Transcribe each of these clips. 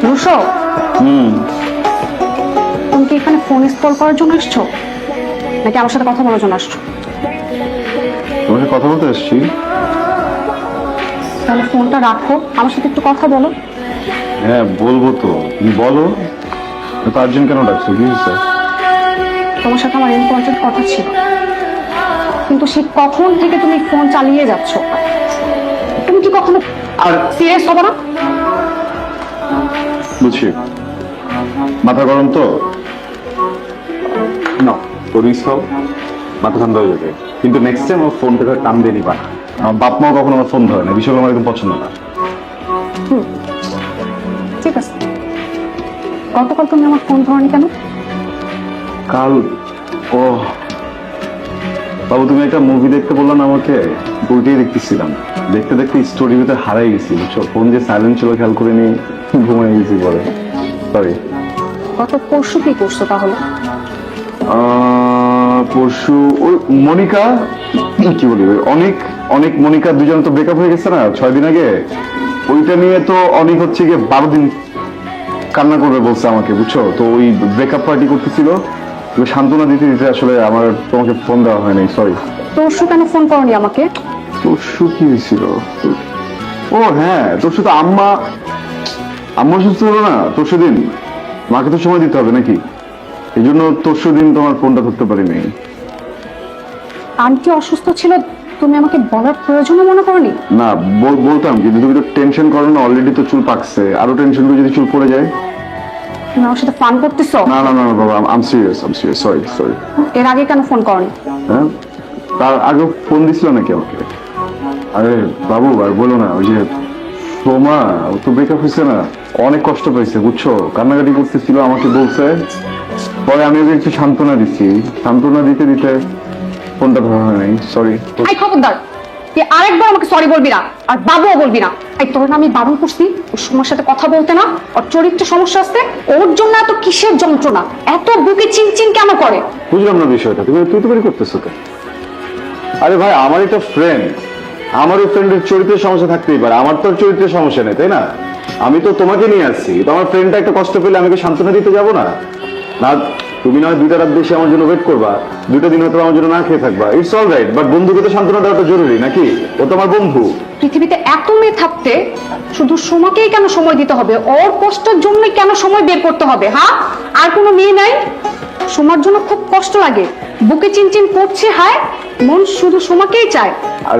Russo, তুমি কি এখানে ফোন ইনস্টল করার জন্য আসছো নাকি আমার সাথে কথা বলার জন্য আসছো? তোমাকে কথা বলতে এসছি। তাহলে ফোনটা রাখো, আমার সাথে একটু কথা বলো। হ্যাঁ বলবো তো, তুমি বলো। এত আর্জেন্ট কেন ডাকছো, কি হয়েছে? তোমার সাথে আমার ইম্পর্টেন্ট কথা ছিল, কিন্তু সে কখন থেকে তুমি ফোন চালিয়ে যাচ্ছ। তুমি কি কখনো আর সিরিয়াস হবে না? বুঝছি, মাথা গরম তো না, রিস্ক হোক, মাথা ঠান্ডা হয়ে যাবে। কিন্তু নেক্সট টাইম আমার ফোনটা টান দিয়ে নিবা না। আমার বাপ মাও কখনো আমার ফোন ধরে না, বিষয়গুলো আমার একদম পছন্দ না। ঠিক আছে, গতকাল তুমি আমার ফোন ধরনি কেন? কাল ও বাবু, তুমি একটা মুভি দেখতে বললাম আমাকে, বইটাই দেখতেছিলাম। দেখতে দেখতে স্টোরির ভিতরে হারাই গেছি, বুঝছো? ফোন যে সাইলেন্ট ছিল খেয়াল করে নিয়ে ঘুমাই গেছি পরে। সরি। গত পরশু কি করছো তাহলে? পরশু ওই মনিকা, কি বলি, অনেক অনেক মনিকা দুজন তো ব্রেকআপ হয়ে গেছে না 6 দিন আগে। ওইটা নিয়ে তো অনেক হচ্ছে গিয়ে 12 দিন কান্না করবে বলছে আমাকে, বুঝছো? তো ওই ব্রেকআপ পার্টি করতেছিল, সান্ত্বনা দিতে দিতে আসলে আমার তোমাকে ফোন দেওয়া হয়নি, সরি। পরশু কেন ফোন করনি আমাকে? পরশু কি হয়েছিল? ও হ্যাঁ, পরশু তো আম্মা অসুস্থ হলো না পরশু দিন, মাকে তো সময় দিতে হবে নাকি, এই জন্য পরশু দিন তোমার ফোনটা ধরতে পারিনি। আন্টি অসুস্থ ছিল, তুমি আমাকে বলার প্রয়োজনও মনে করনি? না, বলতাম কিন্তু তুমি তো টেনশন করো না, অলরেডি তো চুল পাকছে, আরো টেনশন করে যদি চুল পড়ে যায়। তুমি আমার সাথে ফান করতেছো? না না না বাবা, আম সিরিয়াস, সরি সরি। এর আগে কেন ফোন করনি? হ্যাঁ, তার আগে ফোন দিছিল নাকি আমাকে? আরে বাবু আর বলো না, ওই যে সোমা, ও তো ব্রেকআপ হয়েছে না, অনেক কষ্ট পাইছে, বুঝছো? কান্নাকাটি করতেছিল, আমাকে বলছে, পরে আমি ওকে একটু সান্ত্বনা দিচ্ছি, সান্ত্বনা দিতে দিতে ফোনটা ধরা হয় নাই, সরি। এই খবরদার, তুই আরেকবার আমাকে সরি বলবি না, আর বাবুও বলবি না। এই তোর না আমি বারণ করছি ওর সময়ের সাথে কথা বলতে না, ওর চরিত্র সমস্যা আছে, ওর জন্য এত কিসের যন্ত্রণা, এত বুকে চিনচিন কেন করে? বুঝলাম না বিষয়টা, তুমি তুই তো বেরি করতেছো কেন? আরে ভাই, আমার একটা ফ্রেন্ড, আমার ওই ফ্রেন্ডের চরিত্রের সমস্যা থাকতেই পারে, আমার তো চরিত্রের সমস্যা নেই, তাই না? আমি তো তোমাকে নিয়ে আসছি, তো আমার ফ্রেন্ডটা একটা কষ্ট পেলে আমি কি সান্ত্বনা দিতে যাবো না? না, তুমি নয় 2টা রাত বেশি আমার জন্য ওয়েট করবা, 2টা দিন হয়তো আমার জন্য না খেয়ে থাকবা, ইটস অল রাইট, বাট বন্ধুকে তো সান্ত্বনা দেওয়াটা জরুরি নাকি? ও তো আমার বন্ধু। পৃথিবীতে এত মেয়ে থাকতে শুধু সোমাকেই কেন সময় দিতে হবে? ওর কষ্টের জন্যই কেন সময় বের করতে হবে? হ্যাঁ, আর কোনো মেয়ে নাই? সোমার জন্য খুব কষ্ট লাগে, বুকে চিনচিন করছে, হায়, মন শুধু সোমাকেই চায়। আর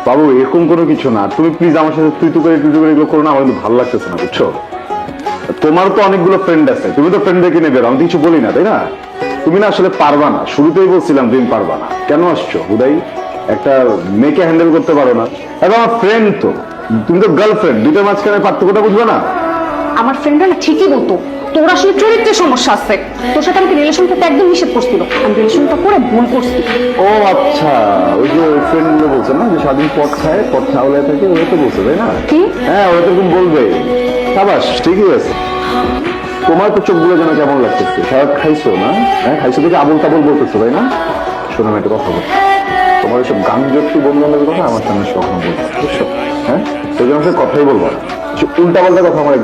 বাবু, এরকম কোনো কিছু না, তুমি প্লিজ আমার সাথে তুই তো করে এগুলো করো না, আমার কিন্তু ভালো লাগতেছে না, বুঝছো? তোমার তো অনেকগুলো ফ্রেন্ড আছে, তুমি তো ফ্রেন্ডদেরকে নেবে, আমি তো কিছু বলি না, তাই না? তুমি না আসলে পারবা না, শুরুতেই বলছিলাম তুমি পারবা না, কেন আসছো হুদাই? একটা মেয়েকে হ্যান্ডেল করতে পারো না, এবং আমার ফ্রেন্ড তো, তুমি তো গার্লফ্রেন্ড, দুটোর মাঝখানে পার্থক্যটা বুঝবে না? আমার ফ্রেন্ডরা না ঠিকই বলতো তোর আসলে চরিত্রের সমস্যা আছে, তোর সাথে আমাকে রিলেশন করতে একদম নিষেধ করছিল, আমি রিলেশনটা করে ভুল করছি। ও আচ্ছা, ওই যে ফ্রেন্ড গুলো বলছে না যে স্বাধীন পথ খায়, পথ খাওয়ালে থাকে, ওরা তো বলছে, তাই না? কি? হ্যাঁ, ওরা তো এরকম বলবে। সাবাস, ঠিকই আছে। তোমার তো চোখগুলো যেন কেমন লাগতেছে, সারা খাইছো না? হ্যাঁ, খাইছো দেখে আবল তাবল বলতেছো, তাই না? শোনো, আমি একটা কথা বলছি, তোমার এসব গান জোটটি বন্ধু বান্ধবের কথা আমার সামনে কখনো বলবো, বুঝছো? হ্যাঁ, সেই জন্য কথাই বলবো না, উল্টা পাল্টা কথা আমার